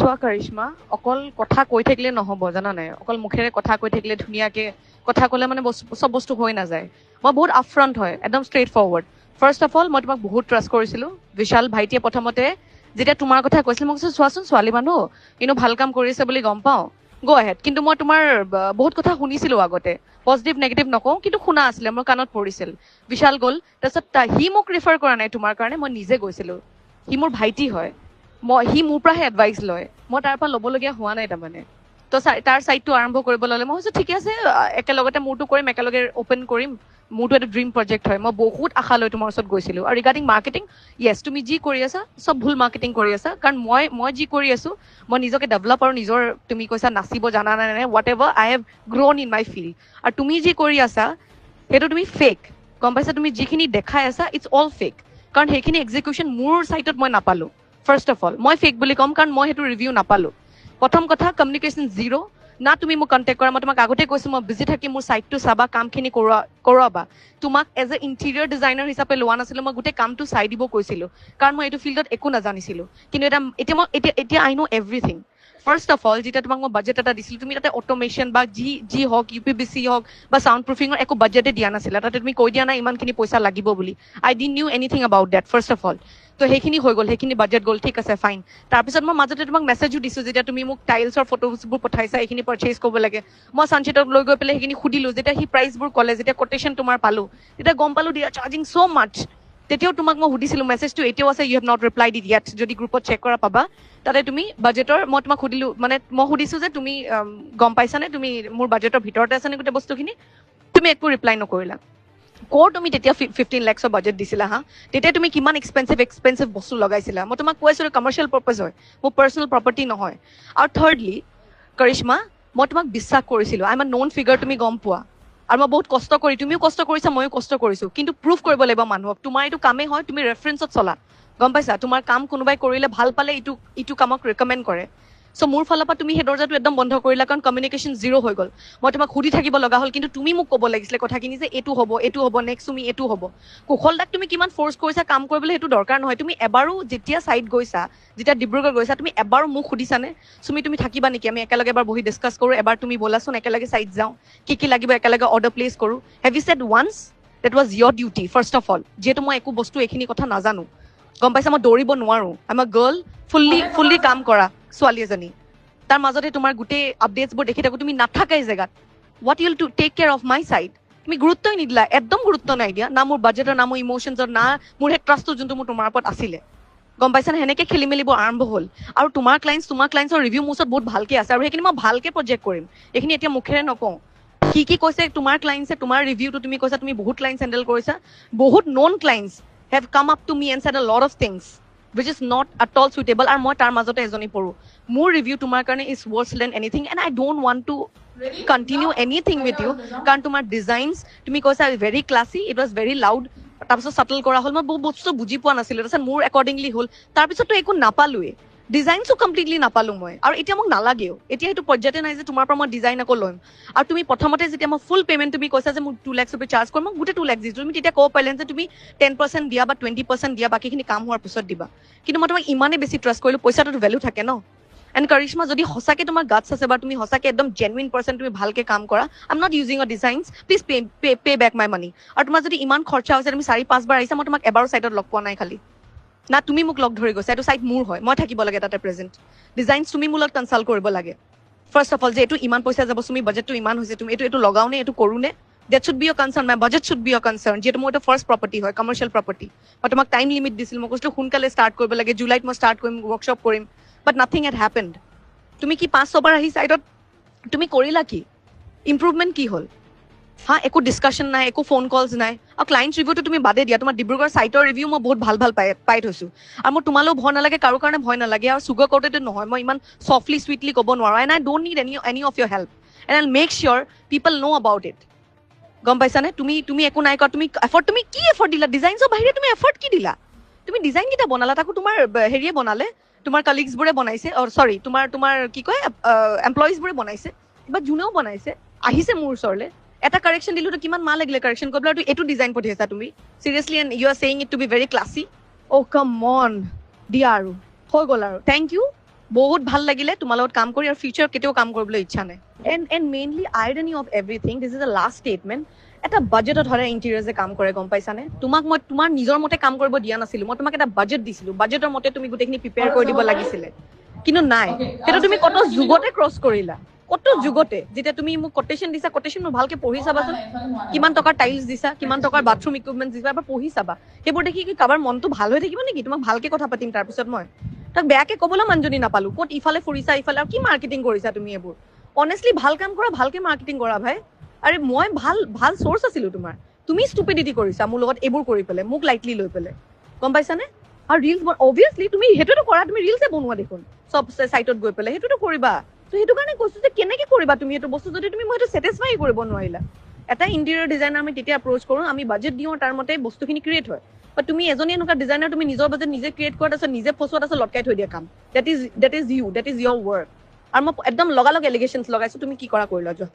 চোৱা কৰিশ্মা অকল কথা কৈ থাকিলে নহব জানা নাই অকল মুখেৰে কথা কৈ থাকিলে ধুনীয়াকে কথা ক'লে মানে চব বস্তু হৈ নাযায় মই বহুত আপফ্ৰণ্ট হয় একদম straight forward first of all মই তোমাক বহুত ট্ৰাষ্ট কৰিছিলো বিশাল ভাইটিয়ে প্ৰথমতে যেতিয়া তোমাৰ কথা কৈছিল মই কৈছো চোৱাচোন ছোৱালী মানুহ ভাল কাম কৰিছে বুলি গম পাওঁ গো আহেড কিন্তু মই তোমাৰ বহুত কথা শুনিছিলো আগতে পজিটিভ নেগেটিভ নকওঁ কিন্তু শুনা আছিলে মোৰ কাণত পৰিছিল বিশাল গ'ল তাৰপিছত সি মোক ৰিফাৰ কৰা নাই তোমাৰ কাৰণে মই নিজে গৈছিলো সি মোৰ ভাইটি হয় সি মোৰ পৰাহে এডভাইচ লয় মই তাৰ পৰা ল'বলগীয়া হোৱা নাই তাৰমানে তো তাৰ চাইডটো আৰম্ভ কৰিব ল'লে মই ভাবিছো ঠিকে আছে একেলগতে মোৰটো কৰিম একেলগে অপেন কৰিম মোৰটো এটা ড্ৰিম প্ৰজেক্ট হয় মই বহুত আশা লৈ তোমাৰ ওচৰত গৈছিলো আৰু ৰিগাৰ্ডিং মাৰ্কেটিং য়েছ তুমি যি কৰি আছা চব ভুল মাৰ্কেটিং কৰি আছা কাৰণ মই যি কৰি আছো মই নিজকে ডেভেলপ আৰু নিজৰ তুমি কৈছা নাচিব জানা নাই whatever I have grown in my field আৰু তুমি যি কৰি আছা সেইটো তুমি ফেক গম পাইছা তুমি যিখিনি দেখাই আছা ইটছ অল ফেক কাৰণ সেইখিনি এক্সিকিউশ্যন মোৰ চাইটত মই নাপালো ফাৰ্ষ্ট অফ অল মই ফেক বুলি ক'ম কাৰণ মই সেইটো ৰিভিউ নাপালো প্ৰথম কথা কমিউনিকেশ্যন জিৰ' না তুমি মোক কণ্টেক্ট কৰা মই তোমাক আগতে কৈছো মই বিজি থাকি মোৰ চাইটটো চাবা কামখিনি কৰোৱাবা তোমাক এজ এ ইণ্টেৰিয়ৰ ডিজাইনাৰ হিচাপে লোৱা নাছিলো মই গোটেই কামটো চাই দিব কৈছিলো কাৰণ মই এইটো ফিল্ডত একো নাজানিছিলো কিন্তু এতিয়া আই ন' এভৰিথিং ফাৰ্ষ্ট অফ অল যেতিয়া তোমাক মই বাজেট এটা দিছিলো তুমি তাতে অট'মেশ্যন বা যি হওক UPVC হওক বা চাউণ্ড প্ৰুফিঙৰ একো বাজেটে দিয়া নাছিলা তাতে তুমি কৈ দিয়া নাই ইমানখিনি পইচা লাগিব বুলি I didn't knew anything about that first of all তো সেইখিনি হৈ গ'ল সেইখিনি বাজেট গ'ল ঠিক আছে ফাইন তাৰপিছত মই মাজতে তোমাক মেছেজো দিছো যেতিয়া তুমি মোক টাইলছৰ ফটোজবোৰ পঠাইছা এইখিনি পাৰ্চেজ কৰিব লাগে মই চানচিটক লৈ গৈ পেলাই সেইখিনি সুধিলো যেতিয়া সি প্ৰাইচবোৰ ক'লে যেতিয়া কোটেশ্যন তোমাৰ পালো তেতিয়া গম পালো দিয়া চাৰ্জিং চ' মাছ তেতিয়াও তোমাক মই সুধিছিলো মেছেজটো এতিয়াও আছে you have not replied it yet যদি গ্ৰুপত চেক কৰা পাবা তাতে তুমি বাজেটৰ মই তোমাক সুধিলো মানে মই সুধিছো যে তুমি গম পাইছানে তুমি মোৰ বাজেটৰ ভিতৰতে আছেনে গোটেই বস্তুখিনি তুমি একো ৰিপ্লাই নকৰিলা কৰ তুমি তেতিয়া 15 lakhsৰ বাজেট দিছিলা হা তেতিয়া তুমি কিমান এক্সপেঞ্চিভ বস্তু লগাইছিলা মই তোমাক কৈছিলো কমাৰ্চিয়েল পাৰ্পাজ হয় মোৰ পাৰ্চনেল প্ৰপাৰ্টি নহয় আৰু থাৰ্ডলি কৰিশ্মা মই তোমাক বিশ্বাস কৰিছিলো I am a known figure তুমি গম পোৱা আৰু মই বহুত কষ্ট কৰি তুমিও কষ্ট কৰিছা ময়ো কষ্ট কৰিছো কিন্তু প্ৰুফ কৰিব লাগিব মানুহক তোমাৰ এইটো কামেই হয় তুমি ৰেফাৰেঞ্চত চলা গম পাইছা তোমাৰ কাম কোনোবাই কৰিলে ভাল পালে ইটো কামক ৰেকমেণ্ড কৰে চ' মোৰ ফালৰ পৰা তুমি সেই দৰ্জাটো একদম বন্ধ কৰিলা কাৰণ কমিউনিকেশ্যন জিৰ' হৈ গ'ল মই তোমাক সুধি থাকিব লগা হ'ল কিন্তু তুমি মোক ক'ব লাগিছিলে কথাখিনি যে এইটো হ'ব নেক্সট তুমি এইটো হ'ব কুশলদাক তুমি কিমান ফ'ৰ্চ কৰিছা কাম কৰিবলৈ সেইটো দৰকাৰ নহয় তুমি এবাৰো যেতিয়া চাইট গৈছা যেতিয়া ডিব্ৰুগড় গৈছা তুমি এবাৰো মোক সুধিছানে তুমি থাকিবা নেকি আমি একেলগে এবাৰ বহি ডিছকাছ কৰোঁ এবাৰ তুমি ব'লাচোন একেলগে চাইট যাওঁ কি লাগিব একেলগে অৰ্ডাৰ প্লেচ কৰোঁ have you said once that was your duty first of all যিহেতু মই একো বস্তু এইখিনি কথা নাজানো গম পাইছা মই দৌৰিব নোৱাৰো I am a girl fully কাম কৰা ছোৱালী এজনী তাৰ মাজতে তোমাৰ গোটেই আপডেটছবোৰ দেখি থাকো তুমি নাথাকাই জেগাত what you'll to take care of my side তুমি গুৰুত্বই নিদিলা একদম গুৰুত্ব নাই দিয়া না মোৰ বাজেটৰ না মোৰ ইম'শ্যনছৰ না মোৰ সেই ট্ৰাষ্টটো যোনটো মোৰ তোমাৰ ওপৰত আছিলে গম পাইছানে সেনেকে খেলি মেলিবোৰ আৰম্ভ হ'ল আৰু তোমাৰ ক্লাইণ্টছৰ ৰিভিউ মোৰ ওচৰত বহুত ভালকে আছে আৰু সেইখিনি মই ভালকে প্ৰজেক্ট কৰিম এইখিনি এতিয়া মুখেৰে নকওঁ কি কৈছে তোমাৰ ক্লাইণ্টছে তোমাৰ ৰিভিউটো তুমি কৈছা তুমি বহুত ক্লাইণ্টছ হেণ্ডেল কৰিছা বহুত non clients have come up to me and said a lot of things which is not at all suitable আৰু মই তাৰ মাজতে এজনী পঢ়ো মোৰ ৰিভিউ তোমাৰ কাৰণে is worse than anything and I don't want to continue anything with you কাৰণ তোমাৰ ডিজাইনছ তুমি কৈছা very classy it was very loud তাৰপিছত সাটল কৰা হ'ল মই বহুত বস্তু বুজি পোৱা নাছিলো তাৰপিছত মোৰ একৰ্ডিংলি হ'ল তাৰপিছততো একো নাপালোৱে ডিজাইনছো কমপ্লিটলি নাপালো মই আৰু এতিয়া মোক নালাগেও এতিয়া সেইটো পৰ্যায়তে নাই যে তোমাৰ পৰা মই ডিজাইন আকৌ ল'ম আৰু তুমি প্ৰথমতে যেতিয়া মই ফুল পেমেণ্ট তুমি কৈছা যে মোক 2 lakhs ৰূপে চাৰ্জ কৰিম মই গোটেই 2 lakhs দিছো তুমি তেতিয়া ক'ব পাৰিলেন যে তুমি 10% দিয়া বা 20% দিয়া বাকীখিনি কাম হোৱাৰ পিছত দিবা কিন্তু মই তোমাক ইমানেই বেছি ট্ৰাষ্ট কৰিলো পইচাটোতো ভেলু থাকে ন এণ্ড কৰিশ্মা যদি সঁচাকে তোমাৰ গাটছ আছে বা তুমি সঁচাকে একদম জেনুইন পাৰ্চন তুমি ভালকে কাম কৰা I am not using a designs please pay back my money আৰু তোমাৰ যদি ইমান খৰচা হৈছে তুমি 4-5 বাৰ আহিছা মই তোমাক এবাৰো চাইটত লগ পোৱা নাই খালি না তুমি মোক লগ ধৰি গৈছা এইটো চাইট মোৰ হয় মই থাকিব লাগে তাতে প্ৰেজেণ্ট ডিজাইনছ তুমি মোৰ লগত কনচাল্ট কৰিব লাগে ফাৰ্ষ্ট অফ অল যে এইটো ইমান পইচা যাব তুমি বাজেটটো ইমান হৈছে তুমি এইটো লগাও নে এইটো কৰোঁ নে that should be your concern my budget should be your concern যেটো মোৰ এটা ফাৰ্ষ্ট প্ৰপাৰ্টি হয় কমাৰ্চিয়েল প্ৰপাৰ্টি মই তোমাক টাইম লিমিট দিছিল মই কৈছিলো সোনকালে ষ্টাৰ্ট কৰিব লাগে জুলাইত মই ষ্টাৰ্ট কৰিম ৱৰ্কশ্বপ কৰিম বাট নাথিং হেড হেপেণ্ড তুমি কি 500 বাৰ আহি চাইডত তুমি কৰিলা কি ইম্প্ৰুভমেণ্ট কি হ'ল হা একো ডিছকাশ্যন নাই একো ফোন কলছ নাই আৰু ক্লাইণ্ট ৰিভিউটো তুমি বাদে দিয়া তোমাৰ ডিব্ৰুগড় চাইটৰ ৰিভিউ মই বহুত ভাল পাই থৈছোঁ আৰু মোৰ তোমালৈও ভয় নালাগে কাৰো কাৰণে ভয় নালাগে আৰু চুগাৰ কোটেড নহয় মই ইমান চফ্টলি চুইটলি ক'ব নোৱাৰো and I don't need any of your help and I make sure people know' about it গম পাইছানে তুমি একো নাই কৰা তুমি কি এফৰ্ট দিলা ডিজাইনছৰ বাহিৰে তুমি এফৰ্ট কি দিলা তুমি ডিজাইন কেইটা বনালা তাকো তোমাৰ হেৰিয়ে বনালে তোমাৰ কালিগছবোৰে বনাইছে চৰি তোমাৰ কি কয় এমপ্লয়িজবোৰে বনাইছে বা যোনেও বনাইছে আহিছে মোৰ ওচৰলৈ এটা কাৰেকশ্যন দিলোতো কিমান মাহ লাগিলে কাৰেকশ্যন কৰিবলৈ আৰু এইটো ডিজাইন পঠিয়াইছা তুমি seriously and you are saying it to be very classy oh' come on দিয়া আৰু হৈ গ'ল আৰু থেংক ইউ বহুত ভাল লাগিলে তোমাৰ লগত কাম কৰি, আৰু ফিউচাৰ কেতিয়াও কাম কৰিবলৈ ইচ্ছা নাই। And mainly irony of everything, this is the last statement, এটা বাজেটত ধৰা ইণ্টেৰিয়াৰ্ছে কাম কৰে, গম পাইছানে? তোমাক মই তোমাৰ নিজৰ মতে কাম কৰিব দিয়া নাছিলো, মই তোমাক এটা বাজেট দিছিলো, বাজেটৰ মতে তুমি গোটেইখিনি প্ৰিপেয়াৰ কৰি দিব লাগিছিলে, কিন্তু নাই। সেইটো তুমি কত যুগতে ক্ৰছ কৰিলা, কত যুগতে। যেতিয়া তুমি মোক কোটেশ্যন দিছা, কোটেশ্যন মই ভালকে পঢ়ি চাবাচোন, কিমান টকাৰ টাইলছ দিছা, কিমান টকাৰ বাথৰুম ইকুইপমেণ্ট দিছা, এবাৰ পঢ়ি চাবা। সেইবোৰ দেখি কি কাৰোবাৰ মনটো ভাল হৈ থাকিব নেকি? তোমাক ভালকে কথা পাতিম তাৰপিছত মই তাক বেয়াকে ক'বলৈ মানুহজনী নাপালো। ক'ত ইফালে ফুৰিছা, ইফালে, আৰু কি মাৰ্কেটিং কৰিছা তুমি এইবোৰ? অনেষ্টলি ভাল কাম কৰা, ভালকে মাৰ্কেটিং কৰা ভাই। আৰে মই ভাল ভাল চ'ৰ্চ আছিলো তোমাৰ, তুমি ষ্টুপিডিটি কৰিছা মোৰ লগত এইবোৰ কৰি পেলাই, মোক লাইটলি লৈ পেলাই, গম পাইছানে? আৰু ৰিলছ অবভিয়াছলি তুমি সেইটোতো কৰা, তুমি ৰিলছে বনোৱা দেখোন চব চাইটত গৈ পেলাই, সেইটোতো কৰিবা। তো সেইটো কাৰণে কৈছো যে কেনেকে কৰিবা তুমি এইটো বস্তু যদি তুমি মই সেইটো ছেটিছফাই কৰিব নোৱাৰিলা। এটা ইণ্টেৰিয়ৰ ডিজাইনাৰ আমি তেতিয়া এপ্ৰ'চ কৰো, আমি বাজেট দিওঁ, তাৰ মতে বস্তুখিনি ক্ৰিয়েট হয়। বা তুমি এজনী এনেকুৱা ডিজাইনাৰ, তুমি নিজৰ বাজেট নিজে ক্ৰিয়েট কৰা, তাৰপিছত নিজে ফচোৱা, তাৰপিছত লটকাই থৈ দিয়া কাম। That is you, that is your work. আৰু মই একদম লগালগ এলিগেশ্যনছ লগাইছো, তুমি কি কৰা কৰি লোৱা যোৱা।